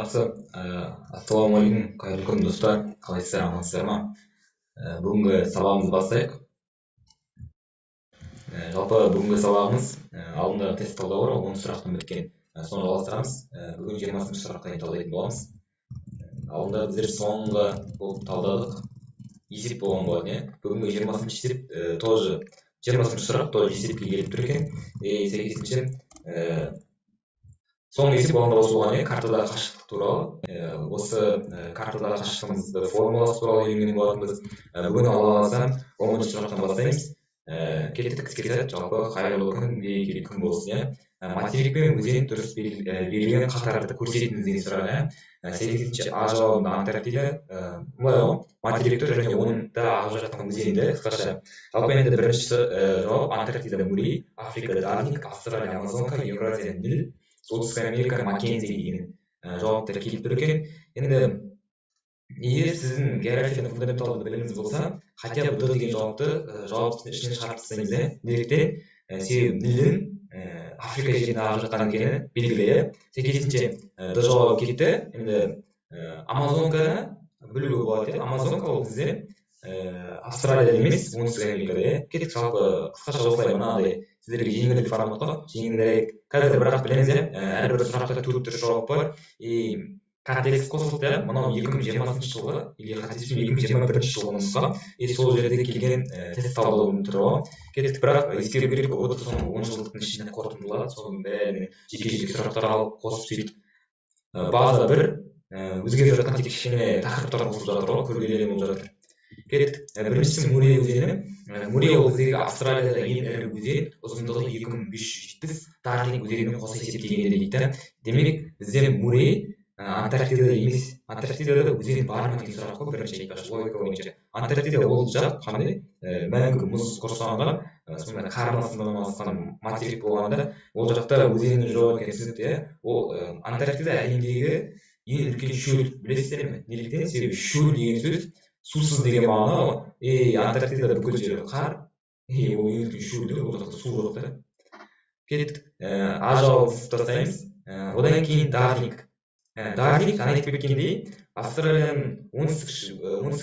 Жақсы, ассалаумағалейкум, қайырлы күн достар, қалайсыздар, амансыздар ма? Бүгінгі сабағымызды бастайық. Жалпы бүгінгі сабағымыз алдында тест талдау бар, 10 сұрақтан біткен. Соны жалғастырамыз. Бүгін 20-шы сұраққа дейін талдайтын боламыз. Алдында біздер соңғы болып талдадық. Есеп болған болатын, иә. Бүгінгі 20-шы есеп тоже 20-шы сұрақ тоже есепке келіп тұр екен. Сәйкесінше соңғы есеп болғанда осы болған, картадағы қашықтық туралы. Осы картадағы қашықтығымызды формуласы туралы үйренген болатынбыз. Бүгін алла қаласа 10-шы сұрақтан бастаймыз. Кеттік іске сәт, жалпы қайырлы күн, берекелі күн болсын. Материк пен өзен дұрыс берілген қатарды көрсетіңіз деген сұрақ. Сәйкесінше А жауабында Антарктида, материк тұр және оның да ағып жатқан өзенді қысқаша. Жалпы енді бірінші жауап Антарктида Мурей, Африкада Дарник, Австралия Амазонка, Евразия Нил, Солтүстік Америка Маккензи деген жауаптар келіп тұр екен. Енді егер сіздің географияның фундаменталды біліміңіз болса, хотя бы Д деген жауаптың ішінен шығарып тастаймыз. Неліктен? Себебі Нилдің Африка жеріне ағып жатқан екені белгілі. Сәйкесінше Д жауабы кетті. Енді Амазонканы білуге болады. Амазонка ол бізде Австралияда емес, оңтүстік Америкада. Кеттік, жалпы қысқаша осылай мынандай сіздерге жеңілдік форматқа, жеңілдірек. Қазір бірақ білеміз, әрбір сұрақта 4 түрлі жауап бар. Контекст қосылды, мынау 2020 жылғы, или қателеспесем 2021 жылғы нұсқа, сол жерде келген тест талдаудың түрі. Кеттік, бірақ ескеру керек, ол 10 жылдықтың ішінде қорытындылады, соның бәрін жеке-жеке сұрақтар алып қосып сөйтіп. База бір өзгеріп жатқан тек кішкене тақырыптар қосылып жатыр ғой, көргенделген болып жатыр. Кеттік, біріншісі Мурей өзені. Мурей ол біздегі Австралияда ең ірі өзен, ұзындығы 2570, Дарник өзенімен қоса есептегенде дейді. Демек, бізде Мурей Антарктидада емес. Антарктидада өзен бар ма деген сұрақ қой, бірінші айтпақшы, логика бойынша. Антарктида ол жақ қандай? Мәңгі мұз құрсауында, сонда қарамасында орналасқан материк болғанда, ол жақта өзеннің жоқ екені түсінікті. Ол Антарктида әлемдегі ең үлкен шөл, білесіздер ме? Неліктен? Себебі шөл деген сөз сусыз деген мағына ғой. Антарктидада бүкіл жері қар, ол ең үлкен шөлді, ол жақта су жоқ та. Кеттік, А жауабын тастаймыз. Одан кейін Дарник. Дарник, айтып кеткендей, Австралияның оңтүстік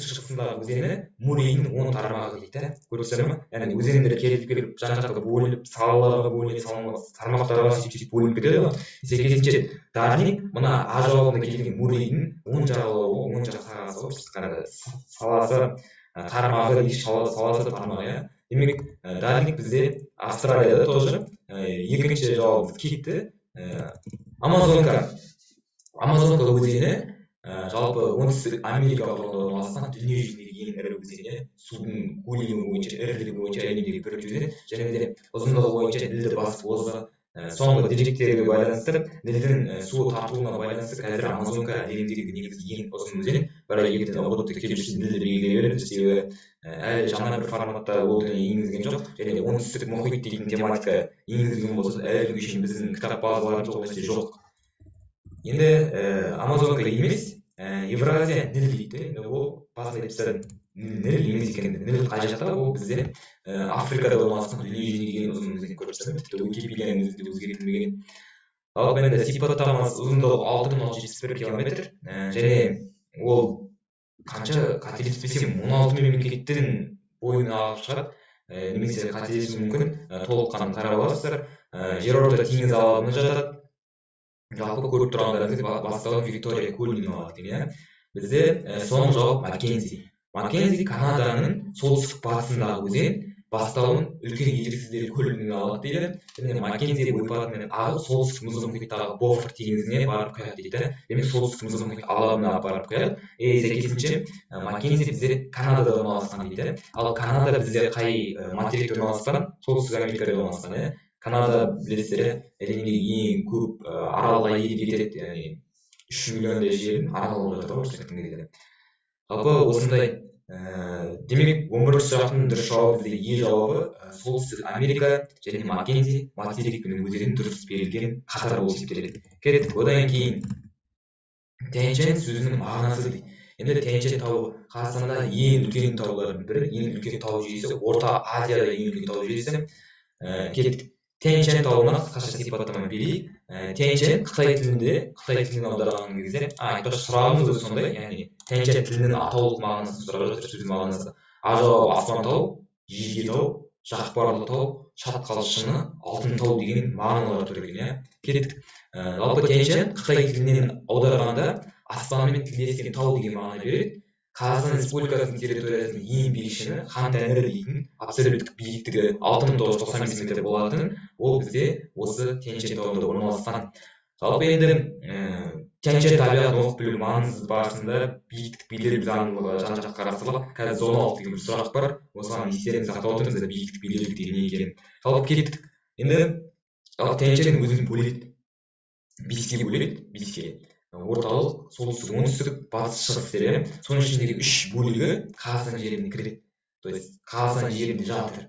шығысындағы өзені Мурейдің 10 тармағы дейді. Көрдіңіздер ме? Яғни өзендер келіп жан-жаққа бөлініп, салаларға бөлініп, тармақтарға сөйтіп бөлініп кетеді ғой. Сәйкесінше Дарник мына А жауабына келген Мурейдің 10 жағалауы, 10 жақ сағасы, саласы, тармағы, саласы тармағы. Демек, Дарник бізде Австралияда тоже. Екінші жауабымыз кетті. Амазонка өзені жалпы оңтүстік Америка орналасқан дүние жүзіндегі ең ірі өзені, судың көлемі бойынша, ірілігі бойынша әлемдегі бірінші өзен, және де ұзындығы бойынша Нилді басып озды. Соңғы деректерге байланысты, Нилдің су тартуына байланысты қазір Амазонка әлемдегі негізгі ең ұзын өзен. Бірақ егер ұбт келуші Нилді белгілей береді, себебі әлі жаңа бір форматта ол дүние енгізген жоқ, және оңтүстік мұхит дейтін тематика енгізген болса, әлі күнге шейін біздің кітап базаларында ол нәрсе жоқ. Енді Амазонка емес, Евразия Нил дейді. Ол басында айтып Нил емес екенді. Нил қай жақта? Ол бізде Африкада орналасқан дүние жүзіндегі ең ұзын өзен көріп тұрсыз. Тіпті Уикипедияның өзі де өзгертілмеген. Ал енді сипаттамасы ұзындығы 6671 километр, және ол қанша қателеспесем 16 мемлекеттің бойына ағып шығады, немесе қателесуі мүмкін, толыққанын қарап аласыздар. Жерорта теңізі алабына жатады. Жалпы көріп тұрғандарыңыз басталып Виктория көлінен алады деген. Бізде соңғы жауап Маккензи. Маккензи Канаданың солтүстік батысындағы өзен, бастауын үлкен еріксіздер көлінен алады дейді. Және Маккензи ойпатымен ағып солтүстік мұзды мұхиттағы Бофорт теңізіне барып құяды дейді. Демек солтүстік мұзды мұхит алабына барып құяды. Сәйкесінше Маккензи бізде Канадада орналасқан дейді. Ал Канада бізде қай материкте орналасқан? Солтүстік Америкада орналасқан. Канада білесіздер, әлемдегі ең көп аралға ие етеді, яғни 3 миллиондай жерін арал болып жатыр ғой, көрсеткім келеді. Жалпы осындай, демек 11 сұрақтың дұрыс жауабы бізде Е жауабы солтүстік Америка және Маккензи материкінің өзенін дұрыс берілген қатар болып есептеледі. Кеттік, одан кейін Тянь-Шань сөзінің мағынасы дейді. Енді Тянь-Шань тауы Қазақстанда ең үлкен таулардың бірі, ең үлкен тау жүйесі, Орта Азияда ең үлкен тау жүйесі. Кеттік. Тянь-Шань тауына қысқаша сипаттама берейік. Тянь-Шань Қытай тілінен аударған кезде, айтпақшы сұрағымыз да сондай, яғни Тянь-Шань тілінің атаулық мағынасы сұрап жатыр, сөз мағынасы. А жауабы аспан тау, жиге тау, жақпарлы тау, шатқал шыңы, алтын тау деген мағыналар түрген. Кеттік. Жалпы Тянь-Шань Қытай тілінен аударғанда аспанмен тілдескен тау деген мағына береді. Қазақстан Республикасының территориясының ең биік шыңы Хан Тәңірі дейтін абсолюттік биіктігі 6995 метр болатын, ол бізде осы Тянь-Шань тауында орналасқан. Жалпы енді Тянь-Шань табиғатын оқып білу маңызы барысында биіктік белгілеу заңдылығы жан-жаққа қарастырылып, қазір зоналық деген бір сұрақ бар. Осыған естеріңізде сақтап отырыңыздар, биіктік белгілеу деген не екенін. Жалпы кеттік. Енді Тянь-Шань өзін бөледі. Беске бөледі, беске. Орталық, солтүстік, оңтүстік, батыс, шығыс деп. Соның ішіндегі 3 бөлігі Қазақстан жеріне кіреді. То есть Қазақстан жерінде жатыр.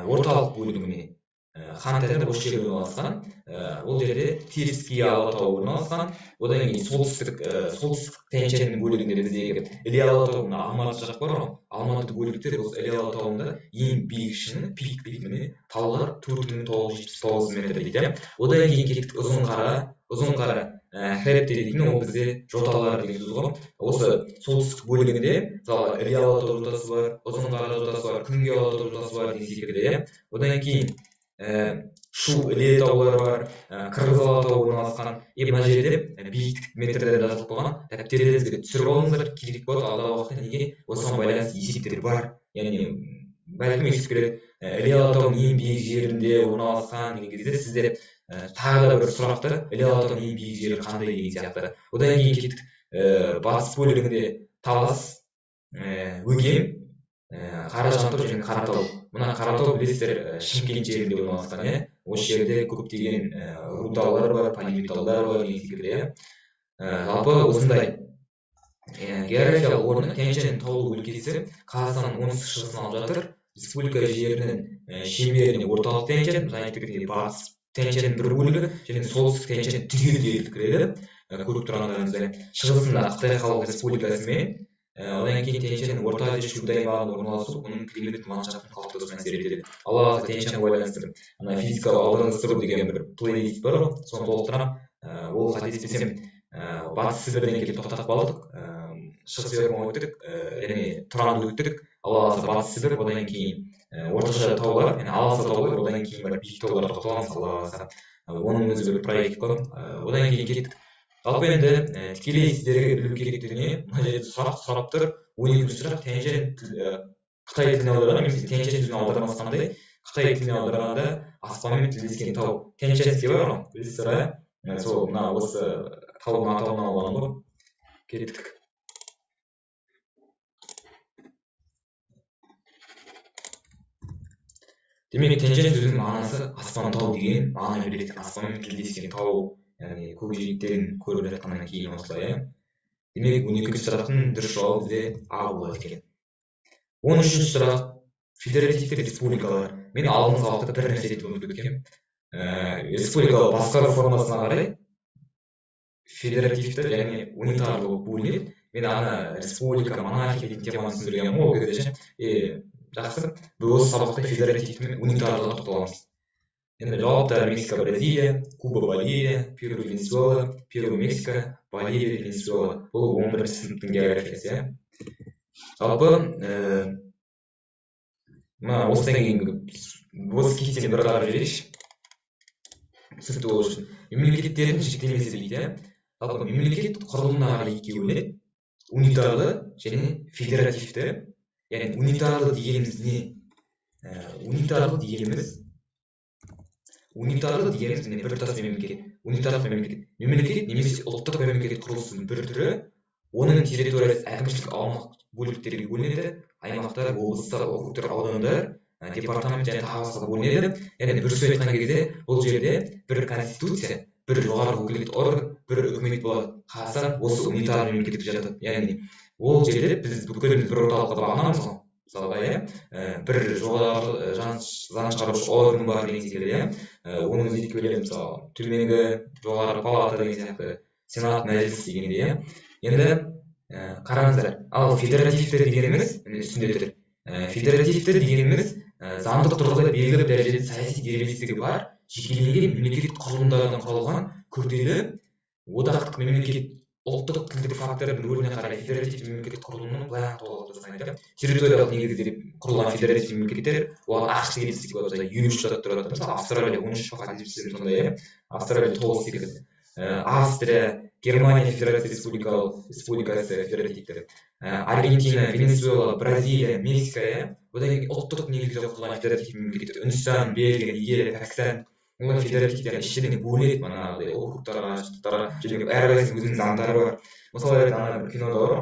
Орталық бөлігіне Хан Тәңірі осы жерде орналасқан. Ол жерде Теріскей Алатауы орналасқан. Одан кейін солтүстік Тянь-Шаньның бөлігінде біздегі Іле Алатауында Алматы жақ бар ғой. Алматы бөліктер осы Іле Алатауында ең биік шыңы, пик міне таулар 4979 метр дейді. Одан кейін кеттік Ұзын қара Хреб дейтін ол бізде жоталар деген сөз ғой. Осы солтүстік бөлігінде мысалы Іле Алатау жотасы бар, Ұзын қара жотасы бар, Күнге Алатау жотасы бар деген секілді. Одан кейін Шу Іле таулары бар, Қырғыз Алатауы орналасқан. Мына жерде биіктік метрлерде жазылып қойған. Дәптеріңізге түсіріп алыңыздар, керек болады алдағы уақытта неге осыған байланысты есептер бар. Яғни бәлкім естіп келеді. Іле Алатауының ең биік жерінде орналасқан деген кезде сіздер тағы да бір сұрақты Іле Алатауының ең биік жері қандай деген сияқты. Одан кейін кеттік батыс бөлігінде Талас, Өгем, Қаражантау және Қаратау. Мына Қаратау білесіздер Шымкент жерінде орналасқан. Осы жерде көптеген рудалар бар, полиметалдар бар деген секілді. Жалпы осындай географиялық орны Тянь-Шань таулы өлкесі Қазақстанның оңтүстік шығысын алып жатыр. Республика жерінің шеңберіне орталық Тянь-Шань, және айтып батыс Тянь-Шаньның бір бөлігі және солтүстік Тянь-Шань түгелдей кіреді. Көріп тұрғандарыңыздай шығысында Қытай Халық Республикасымен, одан кейін Тянь-Шаньның Орта Азия шөлді аймағында орналасу, оның климаттық ландшафтын қалыптасуына әсер етеді. Алла қаласа Тянь-Шаньға байланысты физикалық аудандастыру деген бір плейлист бар, соны толықтырамын. Ол қателеспесем батыс Сібірден келіп тоқтап қалдық, шығыс Сібірге өттік, және Тұранды өттік. Алла қаласа батыс Сібір, одан кейін орташа таулар, Аласа таулар, одан кейін бір биік тауларға тоқталамыз, Алла қаласа. Оның өзі бір проект қой. Одан кейін кеттік. Жалпы енді тікелей сіздерге білу керектігіне мына жерде сұрап тұр. 12-ші сұрақ Тянь-Шань Қытай тіліне аударған, немесе Тянь-Шань сөзін аудармасы қандай? Қытай тіліне аударғанда аспанмен тілдескен тау. Тянь-Шань деп бар ғой, білесіздер, сол мына осы таудың атауынан алған ғой. Кеттік. Демек Тянь-Шань сөзінің мағынасы аспан тау деген мағына береді. Аспанмен тілдескен тау, яғни көкжиектерін көріп жатқаннан кейін осылай. Демек 12-ші сұрақтың дұрыс жауабы бізде А болады екен. 13-ші сұрақ федеративті республикалар. Мен алдыңғы уақытта бір нәрсе айтып ұмытып кеткенмін. Республикалық басқару формасына қарай федеративті, яғни унитарлы болып бөлінеді. Мен ана республика, монархия дейтін теманы түсіндіргенмін ол кезде. Жақсы, біз осы сабақта федеративті мен унитарлыға тоқталамыз. Енді жауаптар Мексика, Бразилия, Куба, Боливия, Перу, Венесуэла, Перу, Мексика, Боливия, Венесуэла. Бұл 11-ші сыныптың географиясы. Жалпы, осыдан кейін осы кестені бір қарап жіберейікші. Түсінікті болу үшін. Мемлекеттердің жіктемесі дейді. Жалпы мемлекет құрылымына қарай екіге бөлінеді. Унитарлы және федеративті. Яғни унитарлы дегеніміз не? Унитарлы дегеніміз біртұтас мемлекет. Унитарлы мемлекет. Мемлекет немесе ұлттық мемлекет құрылысының бір түрі, оның территориясы әкімшілік аумақ бөліктерге бөлінеді. Аймақтар, облыстар, округтар, аудандар, департамент және тағы басқа бөлінеді. Яғни бір сөз айтқан кезде бұл жерде бір конституция, бір жоғарғы өкілетті орган, бір үкімет болады. Қазақстан осы унитарлы мемлекетке жатады. Яғни ол жерде біз бүкіл бір орталыққа бағынамыз ғой. Мысалға, бір жоғарғы заң шығарушы орган бар деген секілді. Оның өзі келеді, мысалы, төменгі жоғарғы палата деген сияқты, сенат, мәжіліс дегенде. Енді қараңыздар, ал федеративті дегеніміз үстінде тұр. Федеративті дегеніміз заңдық тұрғыда белгілі бір дәрежеде саяси дербестігі бар жекелеген мемлекеттік құрылымдардан құралған күрделі одақтық мемлекет ұлттық тілдік фактордың рөліне қарай федеративті мемлекеттік құрылымның былай толық жасайды. Территориялық негізде құрылған федеративті мемлекеттер оған ақш келісі болады, елу үш штат тұрады. Мысалы Австралия 13 қатесіп сондай, Австралия 9 секілді. Австрия, Германия Федеративті Республикасы федеративтері, Аргентина, Венесуэла, Бразилия, Мексика, одан кейін ұлттық негізде құрылған федеративті мемлекеттер, Үндістан, Бельгия, Нигерия, Пәкістан, олар федеративтер іштеріне бөледі, манағыдай округтарға, штаттарға, және әрқайсысының өзінің заңдары бар. Мысалы, ана бір кинода бар ғой,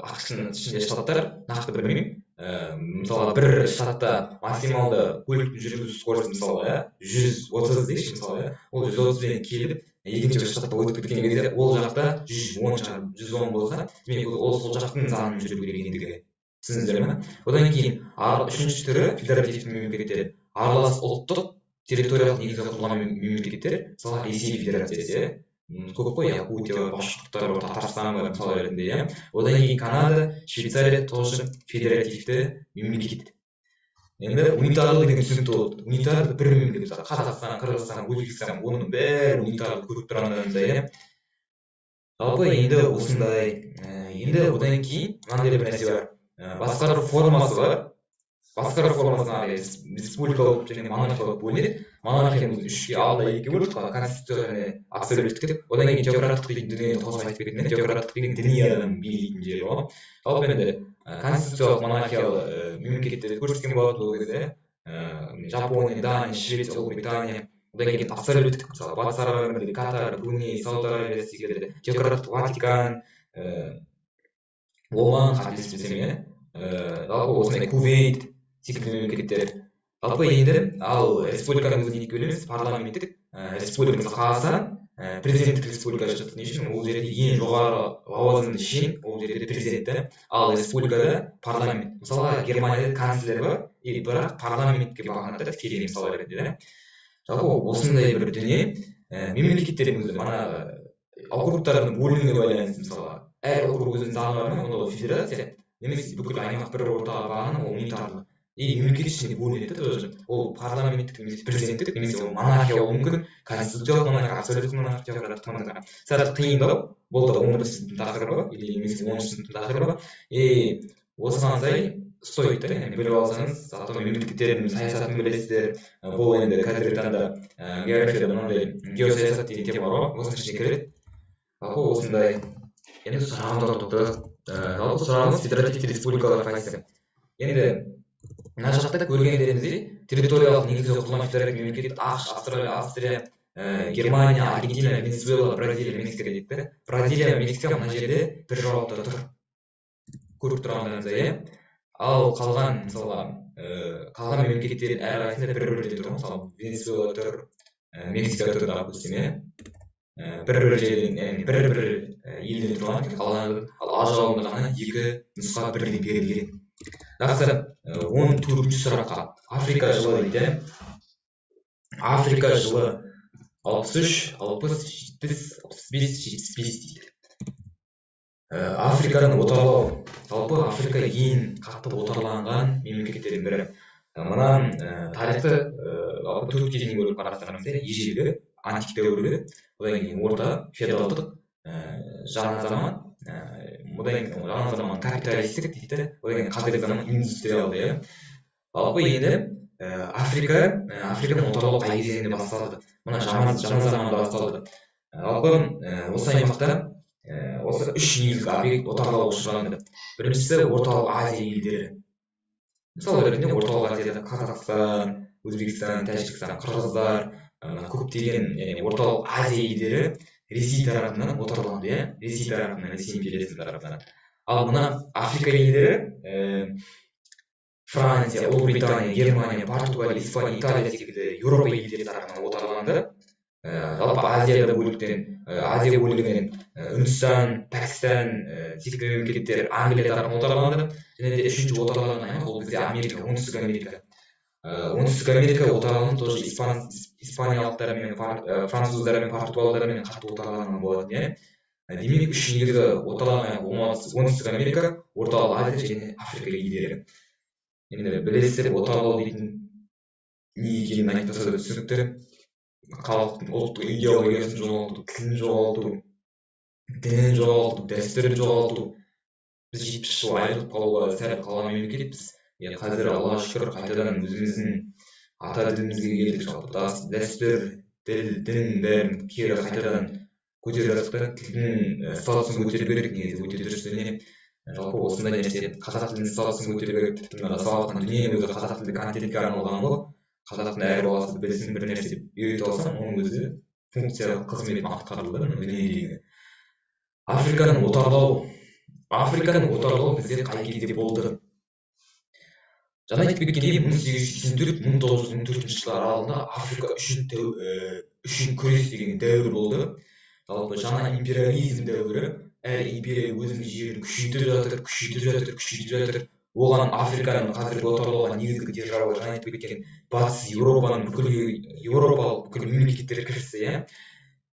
ақш-тың ішінде штаттар, нақты білмеймін. Мысалы, бір штатта максималды көліктің жүргізу скорості мысалы 130 дейікші мысалы, ол 130-ден келіп, екінші штатта өтіп кеткен кезде ол жақта 110 болса, демек ол сол жақтың заңын жүру керек ендігі. Түсіндіңіздер ме? Одан кейін үшінші түрі федеративті мемлекеттер, аралас ұлттық территориялық негізде құрылған мемлекеттер, мысалы Ресей Федерациясы, көп қой, Якутия, Башқұрттар, Татарстан бар мысалы ретінде. Одан кейін Канада, Швейцария тоже федеративті мемлекет. Енді унитарлы деген түсінікті болды. Унитарлы бір мемлекет, Қазақстан, Қырғызстан, Өзбекстан, оның бәрі унитарлы көріп тұрғандарында. Жалпы енді осындай, енді одан кейін мынандай бір нәрсе бар. Басқару формасы бар. Басқару формасына республикалық және монархиялық бөлінеді. Монархияны үшке алда екі бөлдік, конституция және абсолюттік. Одан кейін теократтық деген дүниені қозғап айтып кеткен. Теократтық деген діни адам билейтін жері ғой. Жалпы енді конституциялық монархиялы мемлекеттерді көрсеткен болады ол кезде. Жапония, Дания, Швеция, Ұлыбритания. Одан кейін абсолюттік, мысалы Батыс Араб Әмірлігі, Катар, Бруней, Сауд Арабия секілді. Теократтық Ватикан, Оман, қателеспесем, жалпы осындай Кувейт секілді мемлекеттер. Жалпы енді ал республиканың өзіне бөлеміз, парламенттік республиканы қаласаң, президенттік республикаға жататын үшін ол жерде ең жоғары лауазымды шен, ол жерде президент. Ал республикада парламент. Мысалы Германияда канцлер бар, бірақ парламентке бағынады тікелей мысалы ретінде. Жалпы осындай бір дүние мемлекеттердің өзі, ана округтардың бөлінуіне байланысты мысалы әр округ өзінің заңы бар, онда федерация немесе бүкіл аймақ бір ортаға бағынып, ол унитарлы. Мемлекет ішінде бөлінеді тоже. Ол парламенттік немесе президенттік немесе ол монархия болуы мүмкін, конституциялық монархия, абсолюттік монархия, теократтық монархия. Сәл қиындау, бұл да 11 сыныптың тақырыбы, немесе 10 сыныптың тақырыбы. Осыған сай стоит, біліп алсаңыз, атом мемлекеттердің саясатын білесіздер. Бұл енді қазіргі таңда географияда мынандай геосаясат деген тема бар ғой, осының ішіне кіреді. Жалпы осындай. Енді сұрағымдар тоқтадық. Жалпы сұрағымыз федеративті республикалар қайсы? Енді мына жақта көргендеріңіздей территориялық негізде құрылған федеративті мемлекет ақш, Австралия, Австрия, Германия, Аргентина, Венесуэла, Бразилия, Мексика дейді. Бразилия, Мексика мына жерде бір жауапта тұр. Көріп тұрғандарыңыздай. Ал қалған мысалы қалған мемлекеттердің әрқайсысында бір-бір тұр. Мысалы Венесуэла тұр, Мексика тұр, допустим, бір-бір жерден, бір-бір елден тұрған, ал ар жағында ғана екі нұсқа бірден берілген. Жақсы, 14-ші сұраққа. Африка жылы дейді. Африка жылы 63, 60, 70, 65, 75 дейді. Африканың отарлау. Жалпы Африка ең қатты отарланған мемлекеттердің бірі. Мына тарихты төрт кезеңге бөліп қарастырамыз. Ежелгі, антик дәуірі, одан кейін орта, феодалдық, жаңа заман, одан кейін жаңа заман капиталистік дейді, одан кейін қазіргі заман индустриалды. Жалпы енді Африканың отарлау қай кезеңінде басталды? Мына жаңа заманда басталды. Жалпы осы аймақта осы үш негізгі объект отарлауға ұшырады. Біріншісі орталық Азия елдері. Мысалы ретінде орталық Азияда Қазақстан, Өзбекстан, Тәжікстан, Қырғыздар, көптеген орталық Азия елдері Ресей тарапынан отарланды, Ресей тарапынан, Ресей империясының тарапынан. Ал мына Африка елдері Франция, Ұлыбритания, Германия, Португалия, Испания, Италия секілді Еуропа елдері тарапынан отарланды. Жалпы Азия бөлігінен Үндістан, Пәкістан секілді мемлекеттер Англия тарапынан отарланды. Және де үшінші отарланған аймақ ол бізде Америка, Оңтүстік Америка. Оңтүстік Америка отарланып тоже испаниялықтармен, француздармен, португалдармен қатты отарланған болатын. Демек үш негізгі отарланған Оңтүстік Америка, орталық Азия және Африка елдері. Енді білесіздер, отарлау дейтін не екенін айтпаса да түсінікті. Халықтың ұлттық идеологиясын жоғалту, тілін жоғалту, дінін жоғалту, дәстүрін жоғалту. Біз 70 жыл айырылып қалуға сәл қалған мемлекетпіз. Қазір Аллаға шүкір қайтадан өзіміздің ата тілімізге келдік. Жалпы дәстүр, тіл, дін бәрін кері қайтадан көтеріп жатсақ та, тілдің статусын көтеру керек, негізі өте дұрыс дүние. Жалпы осындай нәрсе қазақ тілінің статусын көтеру керек. Тіпті мына жасалыватқан дүние өзі қазақ тілді контентке арналған ғой. Қазақтың әр баласы білсін, бір нәрсе үйретіп алсаң, оның өзі функция қызметін атқарылды дүниедегі. Африканың отарлауы бізде қай кезде болды? Жаңа айтып кеткендей, 1834-1904 жылдар аралығында Африка үшін күрес деген дәуір болды. Жалпы жаңа империализм дәуірі, әр империя өзінің жерін күшейтіп жатыр. Оған Африканың қазіргі отарлауға негізгі держава, жаңа айтып кеткен батыс Еуропаның бүкіл мемлекеттері кірісті.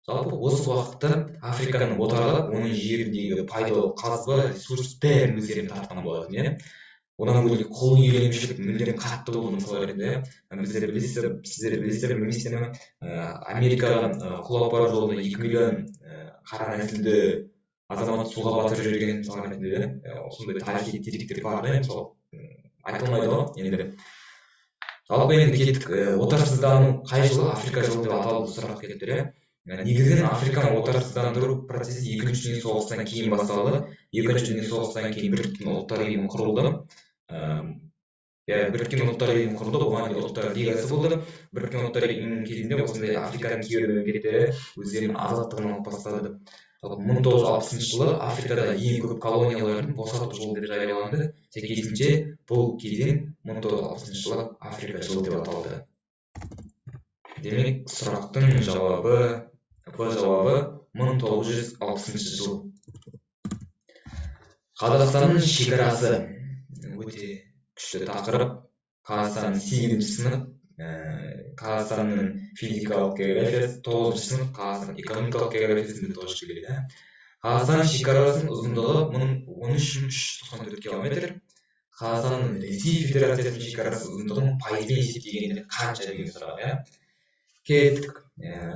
Жалпы осы уақытта Африканың отарлап, оның жеріндегі пайдалы қазба, ресурс бәрін өздеріне тартқан болатын. Одан бөлек құл иеленушілік мүлдем қатты болды. Мысалы ретінде сіздер білесіздер, білмейсіздер ме, Америкаға құл апару жолында 2 миллион қара нәсілді азамат суға батырып жіберген, мысалы ретінде осындай тарихи деректер бар да, мысалы айтылмайды ғой. Енді жалпы енді кеттік, отарсыздану қай жылы Африка жылы деп аталып сұрақ кетті. Негізінен Африканы отарсыздандыру процесі екінші дүние соғыстан кейін басталды. Екінші дүние соғыстан кейін Біріккен ұлттар ұйымы құрылды. Біріккен ұлттар ұйымы құрылды, оған дейін ұлттар лигасы болды. Біріккен ұлттар ұйымының кезінде осындай Африканың кейбір мемлекеттері өздерінің азаттығын алып бастады. 1960 жылы Африкада ең көп колониялардың босату жылы деп жарияланды. Сәйкесінше бұл кезең 1960 жылы Африка жылы деп аталды. Демек, сұрақтың жауабы 1960 жыл. Қазақстанның шекарасы өте күшті тақырып. Қазақстанның 8-ші сынып, Қазақстанның физикалық географиясы 9-ші сынып, Қазақстанның экономикалық географиясында 9-ші келеді. Қазақстанның шекарасының ұзындығы 13.394 км. Қазақстанның Ресей Федерациясының шекарасы ұзындығын пайызбен есептегенде қанша деген сұрақ. Кеттік.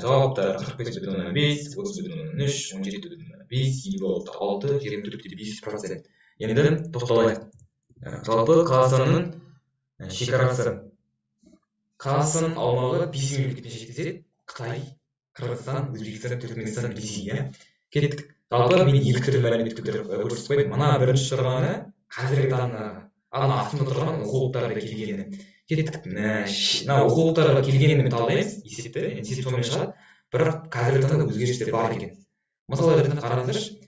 Жауаптар 45,5, 30,3, 17,5, 56,6, 24,5%. Енді тоқталайық. Жалпы Қазақстанның шекарасы. Қазақстанның аумағы 5 мемлекетпен шектеседі. Қытай, Қырғызстан, Өзбекстан, Түркменстан, Ресей. Кеттік. Жалпы мен екі түрлі мәлімет көрсетіп қойдым. Мына бірінші тұрғаны қазіргі таңда астында тұрған оқулықтарға келгені. Кеттік. Оқулықтарға келгенін талдаймыз, есеп сонымен шығады. Бірақ қазіргі таңда өзгерістер бар екен. Мысалы ретінде қараңыздаршы,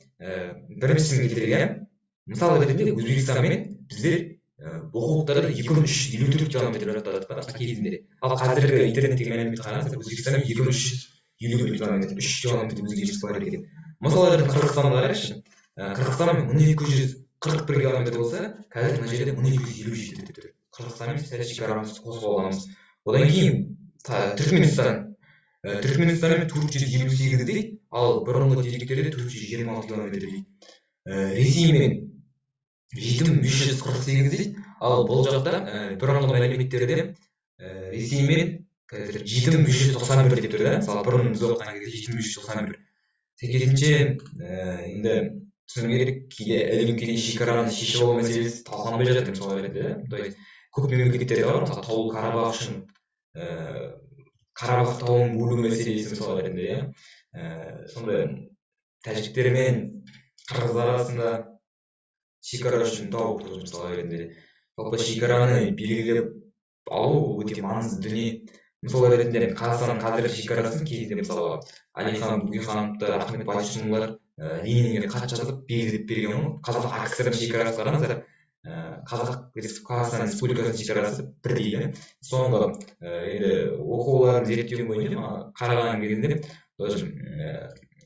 біріншісін келтірген. Мысалы ретінде Өзбекстанмен біздер оқулықтарды 2354 километр жаттадық кезінде. Ал қазіргі интернеттегі мәліметті қараңыздар, Өзбекстанмен 2354 километр, 3 километр өзгеріс бар екен. Мысалы ретінде Қырғызстанға қарайықшы. Қырғызстанмен 1241 километр болса, қазір мына жерде 1257 тұр. Қырғызстанмен сәл шекарамызды қосып алғанбыз. Одан кейін Түркменстанмен 458 дейді, ал бұрынғы деректерде 426 километр дейді. Ресеймен 7348 дейді, ал бұл жақта бұрынғы мәліметтерде Ресеймен 7391 деп тұр да. Мысалы бұрын біз оқыған кезде 7391. Сәйкесінше енді түсіну керек, кейде әлеуметке шекараны шешіп алу мәселесі талқыланбай жатыр. Мысалы ретінде көп мемлекеттер бар, мысалы Таулы Қарабақ үшін Қарабақ тауын бөлу мәселесі мысалы ретінде. Сондай тәжіктер мен қырғыздар арасында шекара үшін дау туды мысалы ретінде. Жалпы шекараны белгілеп алу өте маңызды дүние. Мысалы ретінде Қазақстанның қазіргі шекарасын кезінде мысалы Әлихан Бөкейхановты, Ахмет Байтұрсынұлдар Ленинге хат жазып белгілеп берген. Қазақ АКСР-ның шекарасы қараңыздар. Қазақстан Республикасының шекарасы бірдей. Соңғы оқуларын зерттеу бойынша қараған кезінде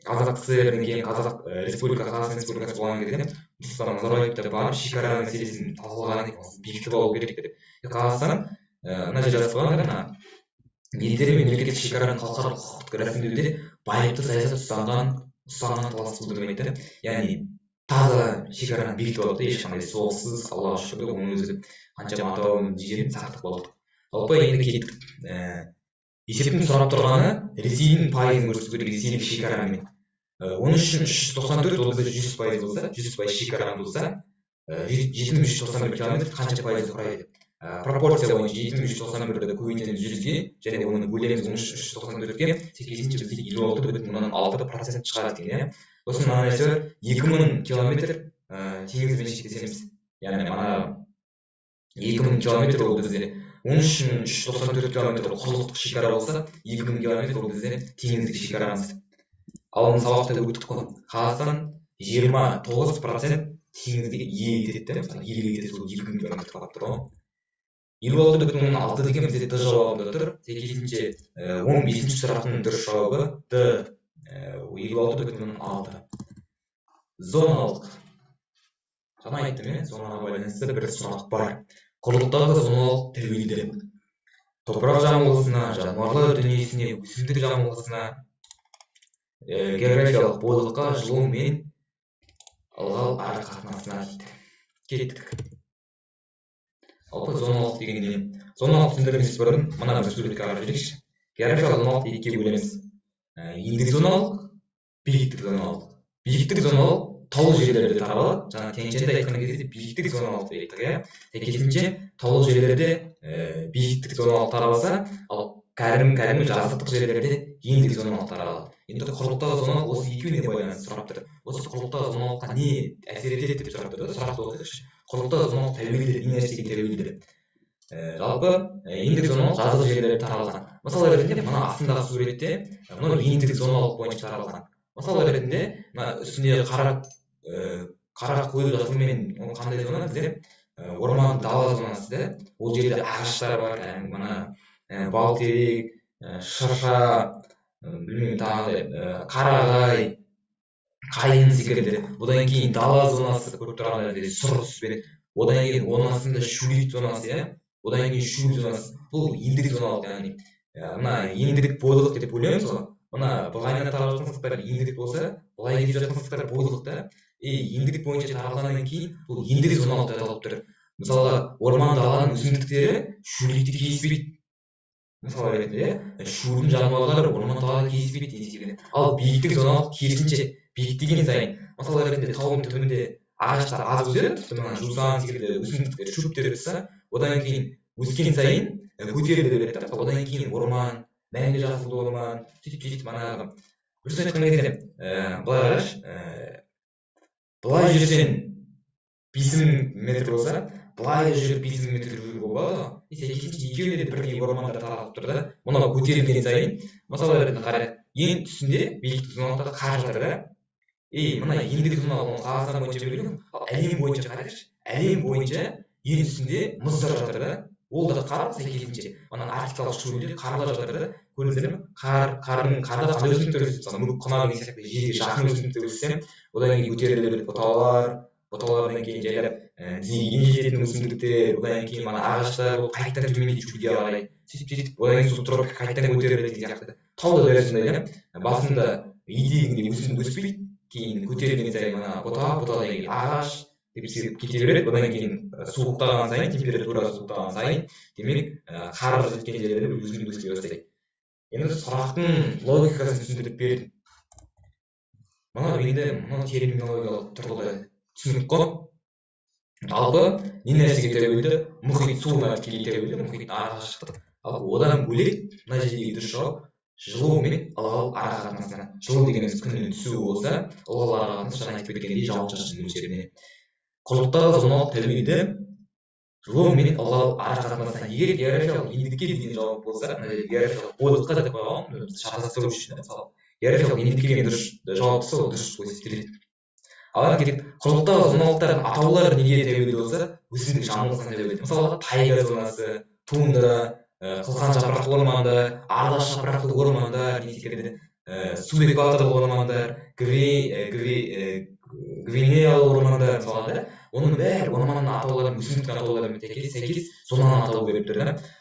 Қазақ КСР-ден кейін Қазақстан Республикасы болған кезде Нұрсұлтан Назарбаев барып шекара мәселесін талқылаған екен, бекітіп алу керек деп. Қазақстан мына жерде жазылған елдер мен мемлекеттік шекараның халықаралық құқықтық рәсімдеуде байыпты саясат ұстанған талас тудырмайды. Яғни таза шекараны бекітіп алдық та, ешқандай соғыссыз, аллаға шүкір, оның өзі қаншама атауын жерін сақтап қалдық. Жалпы енді кеттік. Есептің сұрап тұрғаны Ресейдің пайызын көрсету керек, ресейлік шекарамен. Оның үшін 394 ол бізде 100% болса, 100% шекарамен болса, 7391 километр қанша пайызды құрайды? Пропорция бойынша 7391-ді көбейтеміз 100-ге, және оны бөлеміз 394-ге, сәйкесінше бізде 56,6% шығады екен, иә. Сосын мына нәрсе 2000 километр теңізбен шектесеміз. Яғни мына 2000 километр ол бізде 1394 километр құрлықтық шекара болса, 2000 километр ол бізде теңіздік шекарамыз. Алдын сабақта өттік қой. Қазақстан 29% теңізге ие етеді, мысалы ие етеді, сол 2000 километр қалап тұр ғой. 56,6 деген бізде Д жауабында тұр. Сәйкесінше 15-ші сұрақтың дұрыс жауабы Д 56,6. Зоналық. Жаңа айттым, зонаға байланысты бір сұрақ бар. Құрлықтағы зоналық тәуелді. Топырақ жамылғысына, жануарлар дүниесіне, өсімдік жамылғысына, географиялық бойлыққа, жылу мен ылғал ара қатынасына дейді. Кеттік. Алпы зоналық дегенде, зоналық түсіндірмес бұрын мына бір суретке қарап жүрейікші. Географиялық зоналықты екіге бөлеміз. Ендік зоналық, биіктік зоналық. Биіктік зоналық таулы жерлерде таралады. Жаңа Тянь-Шаньда айтқан кезде биіктік зоналық деп айттық, иә. Сәйкесінше таулы жерлерде биіктік зоналық таралса, ал кәрім жазықтық жерлерде ендік зоналық таралады. Енді құрлықтағы зоналық осы екеуіне байланысты сұрап тұр. Осы құрлықтағы зоналыққа не әсер етеді деп сұрап тұр. Сұрақты оқиықшы. Құрлықтағы зоналық тәуелді, не нәрсеге тәуелді? Жалпы ендік зоналық жазық жерлерде таралған. Мысалы ретінде мына астындағы суретте мына ендік зоналық бойынша таралған. Мысалы ретінде мына үстінде қара қою жасылмен қандай зона бізде орман дала зонасы да. Ол жерде ағаштар бар, мына балтерек, шырша, білмеймін тағы қарағай, қайын секілді. Одан кейін дала зонасы көріп тұрған жерде сұр түспен. Одан кейін оның астында шөлейт зонасы, иә. Одан кейін шөл зонасы. Бұл ендік зоналық, яғни мына ендік бойлық деп ойлаймыз ғой. Мына былайынан таралып жатқан сызықтар ендік болса, былай келіп жатқан сызықтар бойлық та. Ендік бойынша таралғаннан кейін бұл ендік зоналық деп аталып тұр. Мысалға, орман даланың өсімдіктері шөлейтті кездеспейді. Мысалы ретінде, шөлдің жануарлары орман далада кездеспейді деген секілді. Ал биіктік зоналық керісінше биіктеген сайын, мысалы ретінде таудың түбінде ағаштар аз өседі, тіпті жусан секілді өсімдіктер, шөптер өссе, одан кейін өскен сайын көтеріле береді. Одан кейін орман, мәңгі жасыл орман, сөйтіп манағы. Дұрыс айтқан кезде, былай қарашы, былай жүрсең 5000 метр болса, былай жүріп 5000 метр жүруге болады. Сәйкесінше екеуінде де бірдей ормандар таралып тұр да. Мұнда көтерілген сайын, мысалы ретінде қара, ең түсінде биіктік зоналықта қар жатыр да. Мына ендік зоналығын Қазақстан бойынша белгілі, ал әлем бойынша қарайықшы. Әлем бойынша ең түсінде мұздар жатыр да. Ол да қар, сәйкесінше. Мына арктикалық шөлде қарлар жатыр да. Көрдіңіздер ме? Қарда қандай өсімдіктер өседі? Мүк құнар деген сияқты жерге жақын өсімдіктер өссе, одан кейін көтеріле береді бұталардан кейін жайлап деңгейіне жететін өсімдіктер, одан кейін мана ағаштар қайтадан төмендеп шөлге қарай. Сөйтіп, одан кейін сол тұрып қайтадан көтеріледі деген сияқты. Тауда да сондай, басында етегінде өсімдік өспейді, кейін көтерілген сайын мана бұтадан кейін ағаш деп кете береді. Одан кейін суықтаған сайын, температура суықтаған сайын, демек қар жеткен жерлерде өсімдік өсе бастайды. Енді сұрақтың логикасын түсіндіріп бердім. Мына терминологиялық тұрғыда түсінік қой. Жалпы не нәрсеге тәуелді? Мұхит суына тікелей тәуелді, мұхит арақашықтық. Ал одан бөлек мына жердегі дұрыс жауап жылу мен ылғал арақатынасына. Жылу дегеніміз күннің түсуі болса, ылғал арақатынасы жаңа айтып кеткендей жауын-шашын мөлшеріне. Құрлықтағы зоналық тәуелді жылу мен ылғал арақатынасына. Егер географиялық ендікке деген жауап болса, мына жерде географиялық бойлыққа деп қойған, шатастыру үшін мысалы. Географиялық ендікке деген дұрыс жауапты сол дұрыс көрсетіледі. Ал керек құрлықтағы зоналықтардың атаулары неге тәуелді болса, өсімдік жамылғысына тәуелді. Мысалы, тайга зонасы, тундра, қылқан жапырақты ормандар, арлас жапырақты ормандар, не секілді, субэкваторлық ормандар, гвинеялы ормандар, мысалы, оның бәрі орманның атауларын, өсімдіктің атауларымен сәйкес зонаны атауы беріп тұр.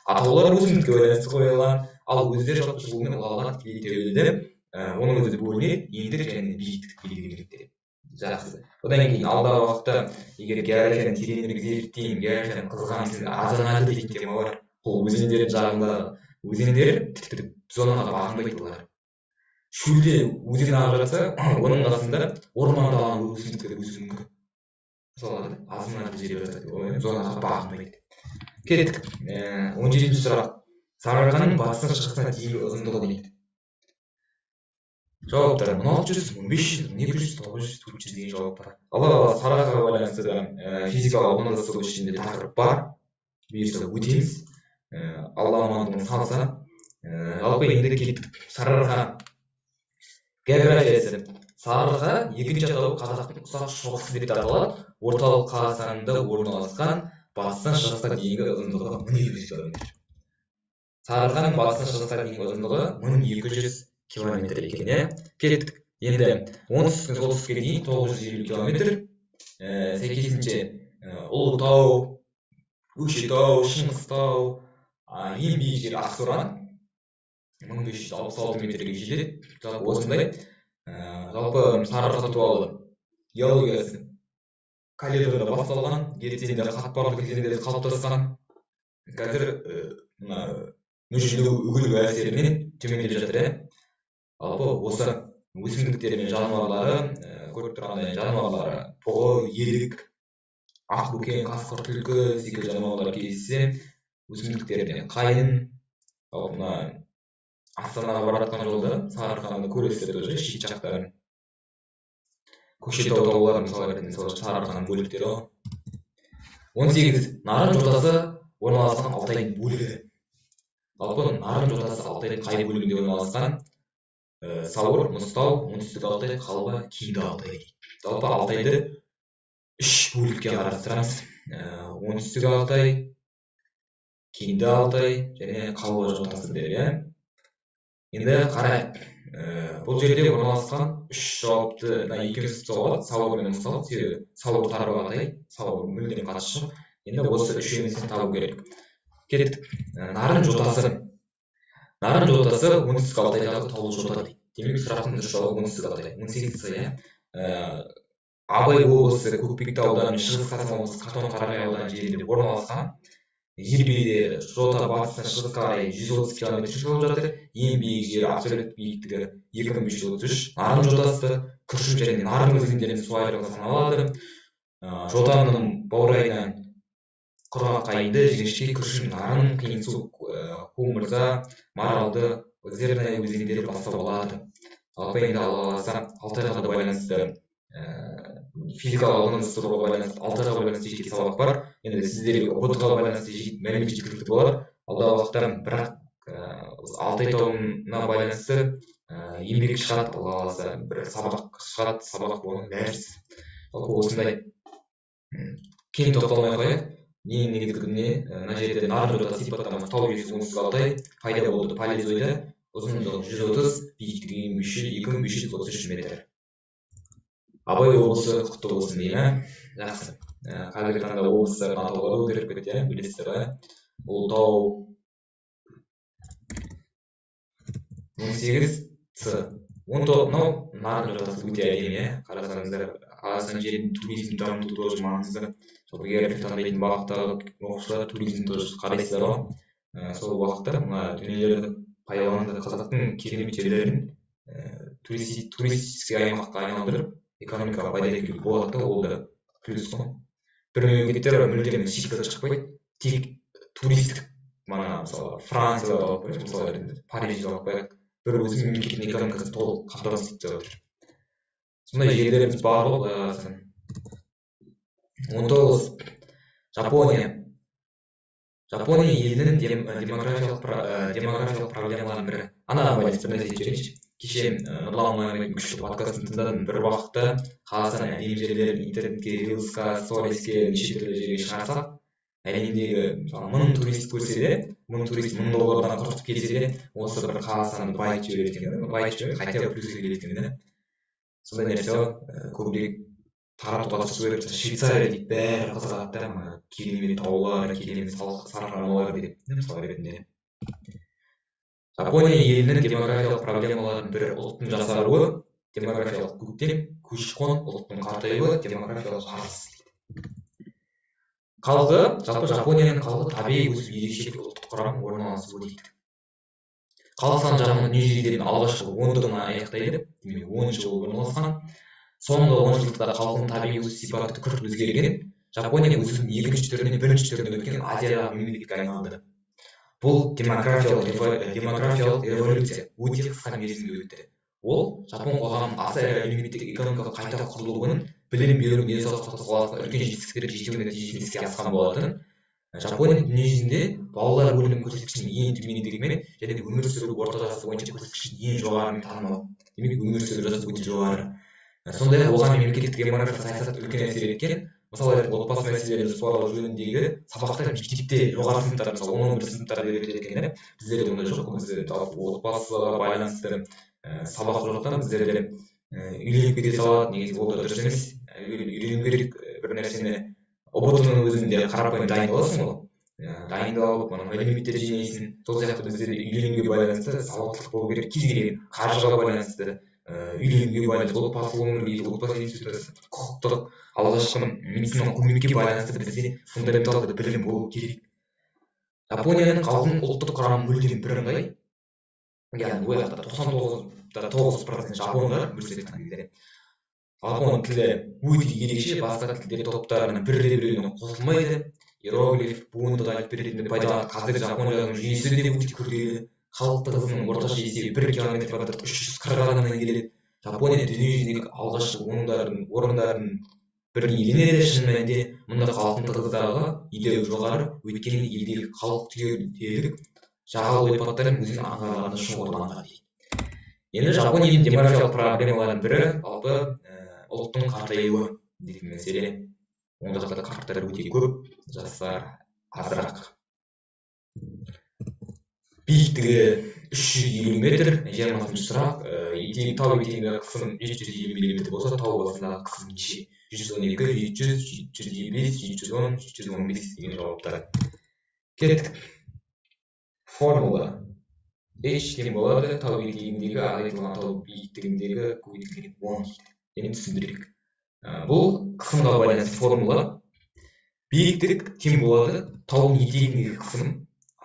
Атаулар өсімдікке байланысты қойылған, ал өздері жалпы жылу мен ылғалға тікелей тәуелді. Оның өзі бөлінеді, ендік және биіктік белгілерді. Жақсы. Одан кейін алдағы уақытта егер географияны тереңірек зерттеймін, географияны қызығамын десең, Азанаты дейтін тема бар. Бұл өзендер жағында өзендер тіпті зонаға бағынбайды олар. Шөлде өзен ағып жатса, оның қасында орман даланың өсімдіктер өсуі мүмкін. Мысалы, Азанаты жері жатады, зонаға бағынбайды. Кеттік. 17-ші сұрақ. Сарыарқаның батыстан шығысына дейінгі ұзындығы дейді. Жауаптар 1600, 1500, 1200, 900, 400 деген жауап бар. Ал Сарыарқаға байланысты физикалық аудандаштыру ішінде тақырып бар. Бұйырса өтеміз. Алла амандығын салса. Жалпы енді кеттік. Сарыарқа географиясы. Сарыарқа екінші атауы қазақтың ұсақ шоқысы деп аталады. Орталық Қазақстанда орналасқан, батыстан шығысқа дейінгі ұзындығы 1200 км. Сарыарқаның батыстан шығысқа дейінгі ұзындығы 1200 километр екен. Кеттік. Енді оңтүстіктен солтүстікке дейін 950 километр. Сәйкесінше Ұлытау, Көкшетау, Шыңғыстау, ең биік жер Ақсоран 1566 метрге жетеді. Жалпы осындай. Жалпы Сарыарқа туралы геологиясы каледонда басталған, ертеңде қатпарлы кезеңдерде қалыптасқан. Қазір нөшелеу үгілу әсерінен төмендеп жатыр. Жалпы осы өсімдіктер мен жануарлары, көріп тұрғандай жануарлары, бұғы, елік, ақбөкен, қасқыр, түлкі секілді жануарлар кездессе, өсімдіктерден қайын, Астанаға бара жатқан жолда Сарыарқаны көресіздер тоже, шет жақтарын. Көкшетау таулары мысалы ретінде Сарыарқаның бөліктері. 18. Нарын жотасы орналасқан Алтайдың бөлігі. Жалпы Нарын жотасы Алтайдың қай бөлігінде орналасқан? Сауыр, Мұзтау, оңтүстік Алтай, Қалба, Кейінді Алтай дейді. Жалпы Алтайды 3 бөлікке қарастырамыз. Оңтүстік Алтай, Кейінді Алтай және Қалба жотасы деп. Енді қарайық. Бұл жерде орналасқан 3 жауапты екеуміз болады. Сауыр мен Мұзтау. Себебі Сауыр тарбағ Алтай, Сауыр мүлдем қатысы жоқ. Енді осы үшеумізден табу керек. Кеттік. Нарын жотасы. Нарын жотасы оңтүстік Алтайдағы таулы жота дейді. Демек сұрақтың дұрыс жауабы оңтүстік Алтай. 18. Абай облысы Көкпекті ауданы, Шығыс Қазақстан облысы Қатон-Қарағай ауданы жерінде орналасқан. Жер бедері жота батыстан шығысқа қарай 130 км болып жатыр. Ең биік жері абсолют биіктігі 2533. Нарын жотасы Күршім және Нарын өзендерінің су айырығы саналады. Жотаның баурайынан Құрғақ Қайынды, Жіңішке, Күршім, Нарын, Қиынсу, Құмырза, Маралды, Озерная өзендері бастау алады. Жалпы енді Алтайға да байланысты физикалық аудандаштыруға байланысты, Алтайға байланысты жеке сабақ бар. Енді сіздерге ОБТ-ға байланысты мәлімет жеткілікті болады. Алдағы уақытта бірақ Алтай тауына байланысты еңбек шығады, Алла қаласа бір сабақ шығады, сабақ болған дәріс. Жалпы осындай кең тоқталмай қояйық. Ең негізгіне мына жерде Нарын жотасы сипаттамасы тау жүйесі оңтүстік Алтай пайда болды палеозойда, ұзындығы 130, биіктігі 2533 метр. Абай облысы құтты болсын деймін. Жақсы. Қазіргі таңда облыстардың атаулары өзгеріп кетті, білесіздер ғой. Ұлытау 18 С. 19 мынау Нарын жотасы өте әдемі. Қарасаңыздар, Қазақстан жерінің туризм дамыту тоже маңызды. Жалпы география таңдайтын бағыттағы оқушылар туризм тоже қарайсыздар ғой. Сол уақытта мына дүниелерді пайдаланды, қазақтың керемет жерлерін туристический аймаққа айналдырып, экономикаға пайда әкелуге болады да, ол да плюс қой. Бір мемлекеттер мүлдем шекті шықпайды, тек туристік, мысалы Францияда алып қояйық, мысалы Парижде алып қояйық, бір өзінің мемлекеттің экономикасы толық қамтамасыз етіп жатыр. Сондай жерлеріміз бар ғой. 19. Жапония. Жапония елінің демографиялық проблемаларының бірі. Анаға байланысты бір нәрсе жіберейінші. Кеше Нұрлан Мұхаммедтің күшті подкастын тыңдадым. Бір уақытта Қазақстан әдемі жерлерін интернетке, рилсқа, сториске, неше түрлі жерге шығарсақ, әлемдегі 1000 турист көрсе де, 1000 турист $1000 құртып келсе де, осы бір Қазақстанды байытып жібереді, қайта плюске келеді. Сондай нәрсе көбірек таратуға тырысу керек. Швейцария дейді, бәрі қызығады да, керемет таулар, керемет сарқырамалар деп, мысалы ретінде. Жапония елінің демографиялық проблемаларының бірі ұлттың жасаруы, демографиялық көктем, көші-қон, ұлттың қартаюы, демографиялық жарыс. Қалғы, жалпы Жапонияның қалғы табиғи өсіп ерекшелік ұлттық құрамын орналасуы дейді. Халық саны жағынан дүниежүзілердің алғашқы ондығына аяқтайды, 10 жыл орналасқан. Соңғы 10 жылдықта халқының табиғи өсу сипаты күрт өзгерген. Жапония өсудің екінші түрінен бірінші түріне өткен Азиядағы мемлекетке айналды. Бұл демографиялық революция өте қысқа мерзімде өтті. Ол Жапон қоғамының аса ірі әлеуметтік экономикалық қайта құрылуының білім беру денсаулық сақтау саласында үлкен жетістіктерге жету нәтижесінде іске асқан болатын. Жапония дүниежүзінде балалар өлім көрсеткішінің ең төмендігімен және өмір сүру орта жасы бойынша көрсеткішінің ең жоғарымен танымал. Демек өмір сүру жасы өте жоғары. Сондай-ақ оған мемлекеттік демографиялық саясат үлкен әсер еткен. Мысалы, отбасы мәселелерін жоспарлау жөніндегі сабақтар мектепте жоғары сыныптар, мысалы 11 сыныптарда үйретілген. Біздерде ондай жоқ. Бізде отбасыға байланысты сабақ жоқтан біздерде үйленіп кете салады, негізі ол да дұрыс емес. Үйлену керек бір нәрсені ұбт-ның өзінде қарапайым дайындаласың ғой. Дайындалып, мәліметтер жинайсың. Сол сияқты біздерде үйленуге байланысты сауаттылық болу керек. Кез келген қаржыға байланысты, үйленуге байланысты, отбасы өмірге, отбасы институты, құқықтық, алғашқы медициналық көмекке байланысты бізде фундаменталды білім болу керек. Жапонияның халқының ұлттық құрамы мүлдем бірыңғай. Яғни ол жақта 99% жапондар көрсеткен. Жапон тілі өте ерекше, басқа тілдер топтарының бір-біріне қосылмайды. Иероглиф, буындық әліппе ретінде пайдаланылатын қазіргі Жапонияның жүйесі де өте күрделі. Халық тығыздығының орташа есебі 1 км квадрат 340 адамнан келеді. Жапония дүниежүзіндегі алғашқы орындардың біріне иеленеді. Шын мәнінде мұнда халықтың тығыздығы едәуір жоғары, өйткені елдегі халық тегеурінділік жағалау ойпаттардың өзінің аңғарында шоғырланған дейді. Енді Жапонияның демографиялық проблемаларының бірі жалпы ұлттың қартаюы дейтін мәселе. Онда жақта қарттар өте көп, жастар азырақ. Биіктігі 350 метр, 20 сұрақ, тау етегіндегі қысым 750 мм болса, тау басындағы қысым неше? 112, 700, 725, 710, 715 деген жауаптар. Кеттік. Формула. H тең болады, тау етегіндегі азайтылған тау биіктігіндегі көбейтілген 10 дейді. Енді түсіндірейік. Бұл қысымға байланысты формула. Биіктік тең болады, таудың етегіндегі қысым,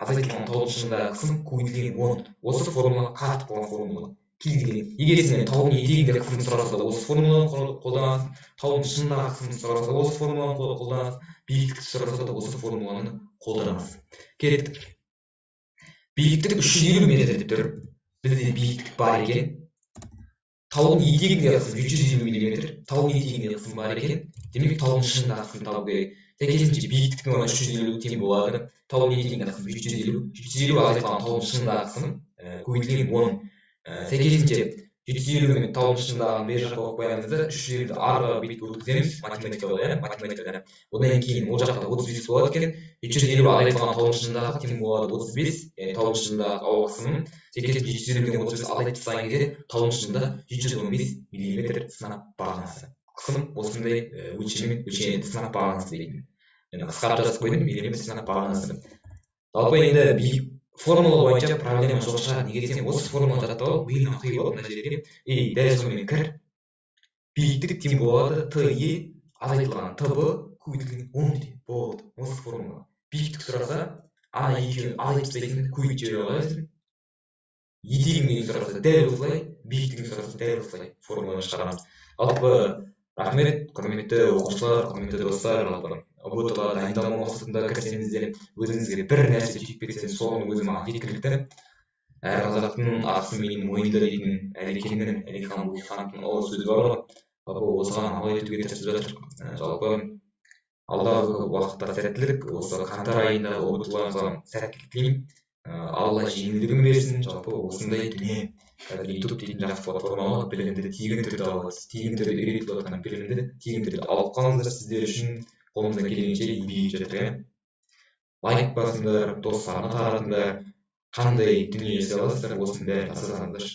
азайтылған таудың шыңындағы қысым көбейтілген 10. Осы формула қатып болған формула. Егер сен таудың етегіндегі қысым сұраса, осы формуланы қолданасың. Таудың шыңындағы қысым сұраса, осы формуланы қолданасың. Биіктік сұраса да осы формуланы қолданасың. Кеттік. Биіктік 350 метр деп тұр. Бізде биіктік бар екен. Таудың етегіндегі қысым 750 мм, таудың етегіндегі қысым бар екен. Демек таудың шыңындағы қысым табу керек. Сәйкесінше биіктіктің оған 350 тең болады. Таудың етегіндегі қысым 750 азайтылған таудың шыңындағы қысым көбейтілген 10. Сәйкесінше 750 мен таудың шыңындағы бер жаққа қойып қоямыз да 350-ді арғы бетке өткіземіз математикада. Одан кейін ол жақта 35 болады екен. 750 азайтылған таудың шыңындағы тең болады 35, таудың шыңындағы ауа қысымы. Сәйкесінше 750-ден 35 азайтылған кезде таудың шыңында 715 мм сынап бағанасы. Қысым осындай өлшенеді, сынап бағанасы дейтін. Қысқартып жазып қойдым, миллиметр сынап бағанасы. Жалпы енді формула бойынша проблема жоқ шығар. Неге десем, осы формула жаттап алып, миыңа құйып алып, мына жерге дәл сонымен кір. Биіктік тең болады ТЕ азайтылған ТБ көбейтілген 10 дейді. Болды. Осы формула. Биіктік сұраса, ана екеуін азайтып тастайтын көбейтіп жібере аласың. Етегін сұраса дәл осылай, биіктігін сұраса дәл осылай формуланы шығарамыз. Жалпы рахмет, құрметті оқушылар, құрметті достар, ұбт-ға дайындалу мақсатында кірсеңіздер, өзіңізге бір нәрсе түйіп кетсеңіз, соны өзіме жеткілікті. Әр қазақтың асы менің мойнында дейтін Әлихан Бөкейхановтың ұлы сөзі бар ғой. Осыған амал етуге тырысып жатыр. Жалпы алдағы уақытта сәттілік, осы қаңтар айында ұбт-ларыңызға сәттілік тілеймін. Алла жеңілдігін берсін. Жалпы осындай дүние YouTube дейтін жақсы платформаға білімді тегін түрде аласыз. Тегін түрде үйретіп жатқан білімді тегін түрде алып қалыңыздар. Сіздер үшін қолымыздан келгенше еңбек жатыр. Лайк басыңдар, достарына таратыңдар. Қандай дүние жасай аласыздар, осының бәрін жасаңыздар.